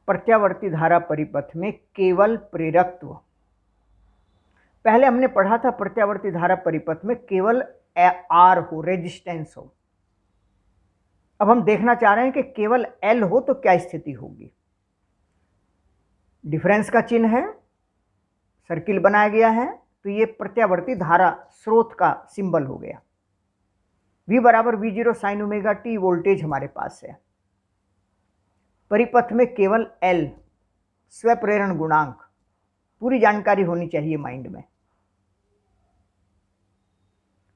प्रत्यावर्ती धारा परिपथ में केवल प्रेरकत्व। पहले हमने पढ़ा था प्रत्यावर्ती धारा परिपथ में केवल आर हो, रेजिस्टेंस हो। अब हम देखना चाह रहे हैं कि केवल एल हो तो क्या स्थिति होगी। डिफरेंस का चिन्ह है, सर्किल बनाया गया है, तो ये प्रत्यावर्ती धारा स्रोत का सिंबल हो गया। V बराबर V0 sine omega T voltage हमारे पास है। परिपथ में केवल L स्व प्रेरण गुणांक, पूरी जानकारी होनी चाहिए माइंड में।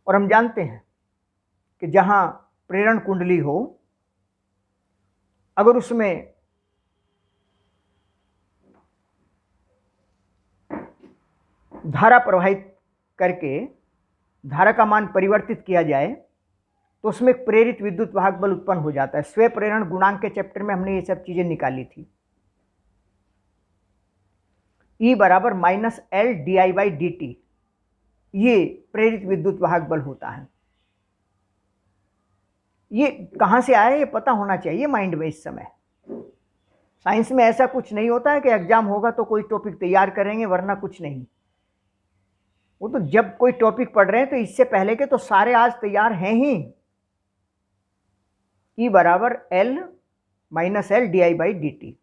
और हम जानते हैं कि जहां प्रेरण कुंडली हो, अगर उसमें धारा प्रवाहित करके धारा का मान परिवर्तित किया जाए तो उसमें प्रेरित विद्युत वाहक बल उत्पन्न हो जाता है। स्व प्रेरण गुणांक के चैप्टर में हमने ये सब चीजें निकाली थी। E बराबर minus L d I by d T, ये प्रेरित विद्युत वाहक बल होता है। ये कहां से आया ये पता होना चाहिए माइंड में इस समय। साइंस में ऐसा कुछ नहीं होता है कि एग्जाम होगा तो कोई टॉपिक तैयार करेंगे वरना कुछ नहीं। वो तो जब कोई टॉपिक पढ़ रहे हैं तो इससे पहले के तो सारे आज तैयार हैं ही। E बराबर L minus L d I by d T.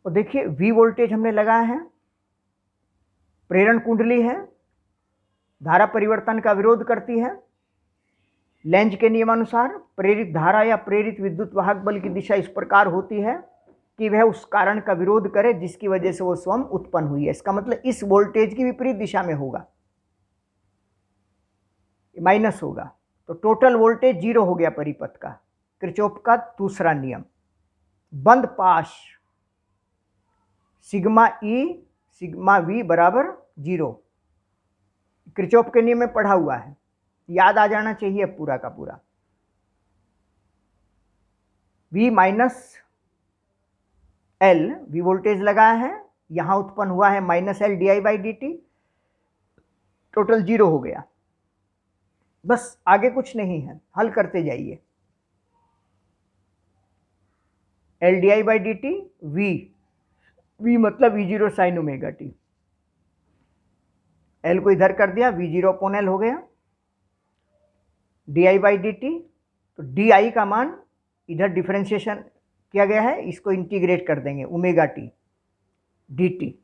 और देखिए V वोल्टेज हमने लगाया है, प्रेरण कुंडली है, धारा परिवर्तन का विरोध करती है। लेंज के नियमानुसार प्रेरित धारा या प्रेरित विद्युत वाहक बल की दिशा इस प्रकार होती है कि वह उस कारण का विरोध करे जिसकी वजह से वो स्वयं उत्पन्न हुई है। इसका मतलब इस वोल्टेज की विपरीत दिशा में होगा, माइनस होगा, तो टोटल वोल्टेज 0 हो गया परिपथ का। किरचॉफ का दूसरा नियम, बंद पाश सिग्मा ई सिग्मा वी बराबर 0, किरचॉफ के नियम में पढ़ा हुआ है, याद आ जाना चाहिए पूरा का पूरा। V minus L, V voltage लगाया है, यहां उत्पन्न हुआ है minus L d I by d T, total 0 हो गया। बस आगे कुछ नहीं है, हल करते जाइए। L d I by d t, V मतलब V0 sine omega T, L को इधर कर दिया, V0 अपॉन एल हो गया, D I by d T, तो डी आई का मान इधर डिफरेंशिएशन किया गया है, इसको इंटीग्रेट कर देंगे ओमेगा टी डी टी,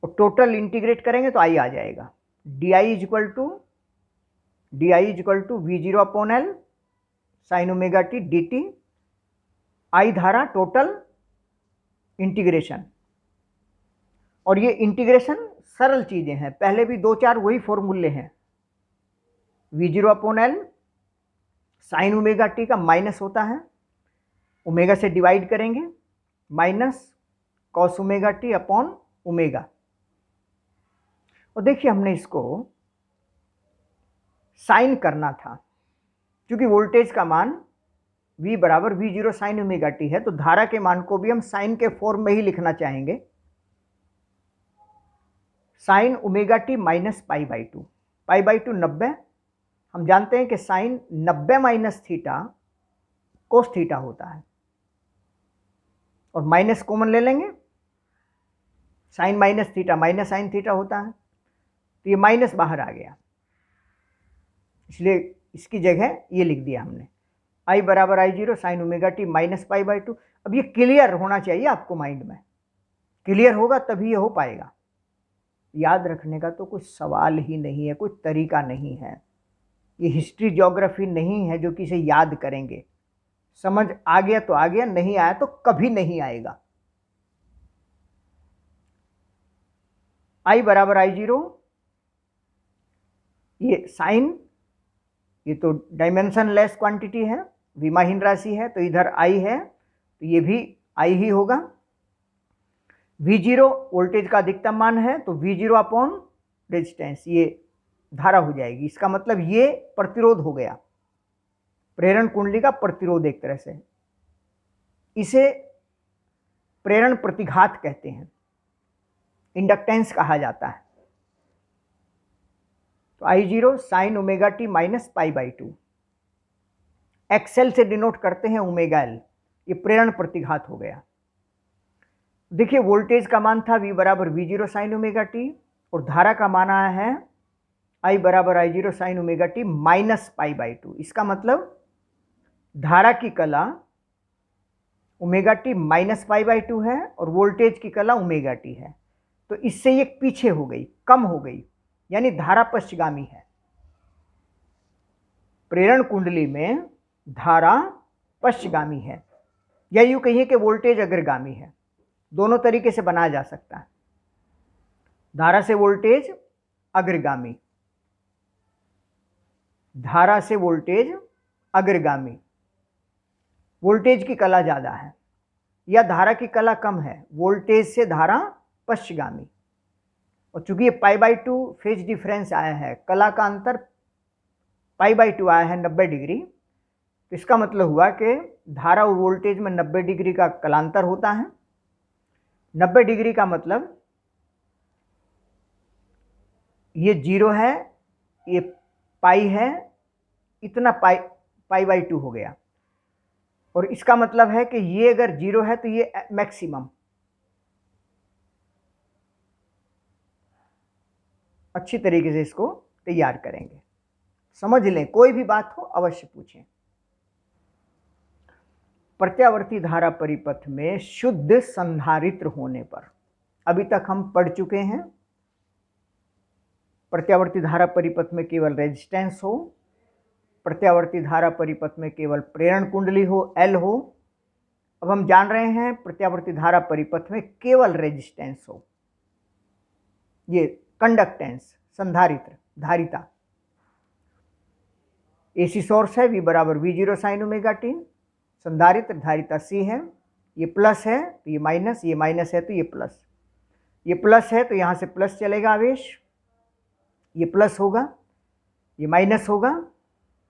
और टोटल इंटीग्रेट करेंगे तो आई आ जाएगा। D I is equal to V0 upon L sine omega T D T, I धारा टोटल इंटीग्रेशन। और ये इंटीग्रेशन सरल चीजें हैं, पहले भी 2-4 वही फॉर्मूले हैं। V0 upon L sine omega T का माइनस होता है, ओमेगा से डिवाइड करेंगे, minus cos omega T upon omega. और देखिए हमने इसको साइन करना था, क्योंकि वोल्टेज का मान V बराबर V0 साइन ओमेगा टी है, तो धारा के मान को भी हम साइन के फॉर्म में ही लिखना चाहेंगे। Sine omega t minus pi by two, 90। हम जानते हैं कि sine 90 minus theta cos theta होता है, और माइनस कॉमन ले लेंगे, sine minus theta minus sine theta होता है, तो ये माइनस बाहर आ गया, इसलिए इसकी जगह ये लिख दिया हमने, आई बराबर I0 sine omega t minus pi by to. अब ये क्लियर होना चाहिए आपको माइंड में, क्लियर होगा तभी ये हो पाएगा। याद रखने का तो कोई सवाल ही नहीं है, कोई तरीका नहीं है। ये हिस्ट्री ज्योग्राफी नहीं है जो कि इसे याद करेंगे। समझ आ गया तो आ गया, नहीं आया तो कभी नहीं आएगा। I बराबर I0, ये साइन, ये तो डायमेंशन लेस क्वांटिटी है, विमाहीन राशि है, तो इधर I है तो ये भी I ही होगा। V0 वोल्टेज का अधिकतम मान है, तो V0 अपॉन रेजिस्टेंस, ये धारा हो जाएगी। इसका मतलब ये प्रतिरोध हो गया, प्रेरण कुंडली का प्रतिरोध एक तरह से, इसे प्रेरण प्रतिघात कहते हैं, इंडक्टेंस कहा जाता है। तो I0 sine omega t minus pi by to, XL से डिनोट करते हैं ओमेगा एल, ये प्रेरण प्रतिघात हो गया। देखिए वोल्टेज का मान था V बराबर V0 साइन ओमेगा टी और धारा का मान आया है I बराबर I0 sine omega t minus π/2। इसका मतलब धारा की कला ओमेगा टी माइनस π/2 है और वोल्टेज की कला ओमेगा टी है। तो इससे ये पीछे हो गई, कम हो गई, यानी धारा पश्चगामी है। प्रेरण कुंडली में धारा पश्चगामी है, या यूं कहिए कि वोल्टेज अग्रगामी है। दोनों तरीके से बनाया जा सकता है। धारा से वोल्टेज अग्रगामी, धारा से वोल्टेज अग्रगामी, वोल्टेज की कला ज़्यादा है या धारा की कला कम है, वोल्टेज से धारा पश्चगामी। और चूंकि ये π/2 फेज डिफरेंस आया है, कला का अंतर π/2 आया है 90 डिग्री, तो इसका मतलब हुआ कि धारा और वोल्टेज में 90 डिग्री का कलांतर होता है। 90 डिग्री का मतलब ये 0 है, ये पाई है, इतना π/2 हो गया। और इसका मतलब है कि ये अगर 0 है तो ये मैक्सिमम। अच्छी तरीके से इसको तैयार करेंगे, समझ लें। कोई भी बात हो अवश्य पूछें। प्रत्यावर्ती धारा परिपथ में शुद्ध संधारित्र होने पर, अभी तक हम पढ़ चुके हैं प्रत्यावर्ती धारा परिपथ में केवल रेजिस्टेंस हो, प्रत्यावर्ती धारा परिपथ में केवल प्रेरण कुंडली हो, एल हो। अब हम जान रहे हैं प्रत्यावर्ती धारा परिपथ में केवल रेजिस्टेंस हो, ये कंडक्टेंस, संधारित्र, धारिता। एसी सोर्स है V बराबर V0 साइन ओमेगा टी, संधारित्र धारिता C है। ये प्लस है तो ये माइनस, ये माइनस है तो ये प्लस, ये प्लस है तो यहाँ से प्लस चलेगा आवेश, ये प्लस होगा, ये माइनस होगा,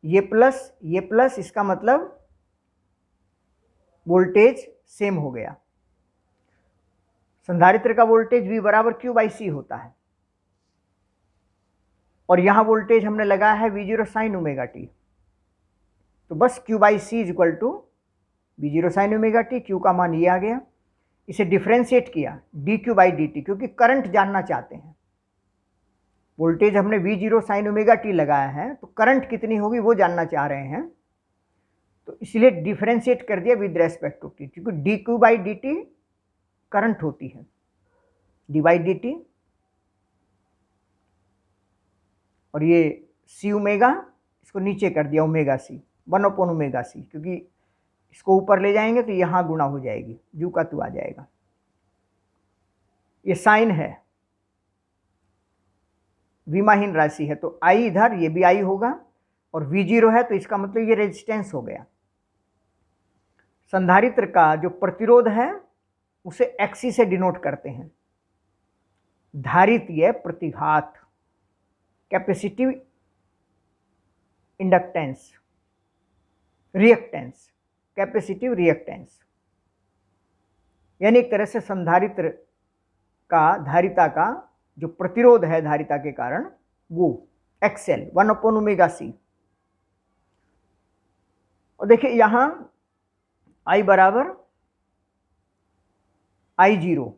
ये प्लस, इसका मतलब वोल्टेज सेम हो गया। संधारित्र का वोल्टेज V बराबर Q/C होता है और यहां वोल्टेज हमने लगाया है V0 साइन ओमेगा टी, तो बस Q/C is equal to V0 sine omega t. Q का मान ये आ गया। इसे डिफ्रेंशिएट किया dQ/dt, क्योंकि करंट जानना चाहते हैं। वोल्टेज हमने V0 साइन ओमेगा टी लगाया है तो करंट कितनी होगी वो जानना चाह रहे हैं, तो इसलिए डिफ्रेंशिएट कर दिया विद रेस्पेक्ट टू टी, क्योंकि dQ/dt करंट होती है, d/dt, और ये C ओमेगा, इसको नीचे कर दिया ओमेगा C, 1/ओमेगा C, क्योंकि इसको ऊपर ले जाएंगे तो यहाँ गुणा हो जाएगी, जू का तू आ जाएगा। ये साइन है, विमाहीन राशि है, तो I इधर, ये भी I होगा, और V0 है तो इसका मतलब ये रेजिस्टेंस हो गया। संधारित्र का जो प्रतिरोध है उसे XC से डिनोट करते हैं। धारितीय प्रतिघात, capacitive inductance, reactance, capacitive reactance, यानी एक तरह से संधारित्र का, धारिता का जो प्रतिरोध है धारिता के कारण, वो XL 1/ओमेगा C। और देखिए यहां I बराबर I0,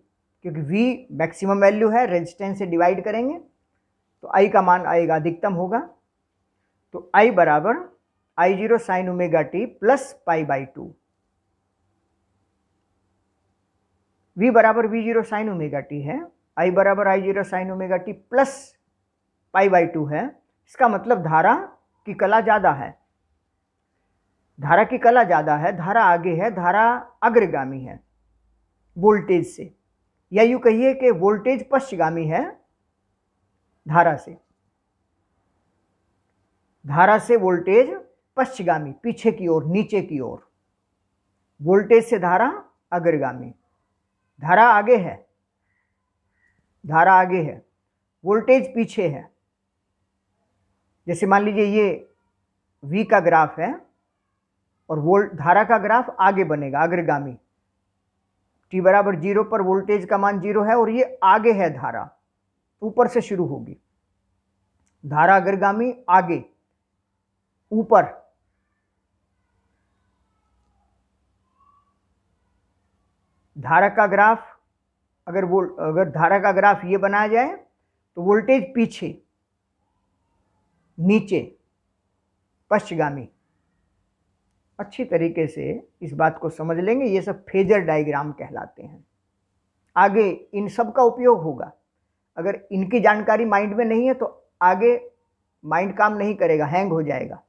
क्योंकि V मैक्सिमम वैल्यू है, रेजिस्टेंस से डिवाइड करेंगे तो I का मान आएगा, अधिकतम होगा। तो I बराबर I0 sine omega T plus π/2। V बराबर V0 साइन ओमेगा टी है, I बराबर I0 sine omega T plus π/2 है। इसका मतलब धारा की कला ज़्यादा है, धारा की कला ज़्यादा है, धारा आगे है, धारा अग्रगामी है वोल्टेज से, या यूँ कहिए कि वोल्टेज पश्चगामी है धारा से। धारा से वोल्टेज पश्चगामी, पीछे की ओर, नीचे की ओर, वोल्टेज से धारा अग्रगामी। धारा आगे है, धारा आगे है, वोल्टेज पीछे है। जैसे मान लीजिए ये V का ग्राफ है और धारा का ग्राफ आगे बनेगा, अग्रगामी। t बराबर 0 पर वोल्टेज का मान 0 है और ये आगे है, धारा ऊपर से शुरू होगी, धारा अग्रगामी, आगे, ऊपर। धारा का ग्राफ अगर धारा का ग्राफ ये बनाया जाए तो वोल्टेज पीछे, नीचे, पश्चगामी। अच्छी तरीके से इस बात को समझ लेंगे, ये सब फेजर डायग्राम कहलाते हैं। आगे इन सब का उपयोग होगा। अगर इनकी जानकारी माइंड में नहीं है तो आगे माइंड काम नहीं करेगा, हैंग हो जाएगा।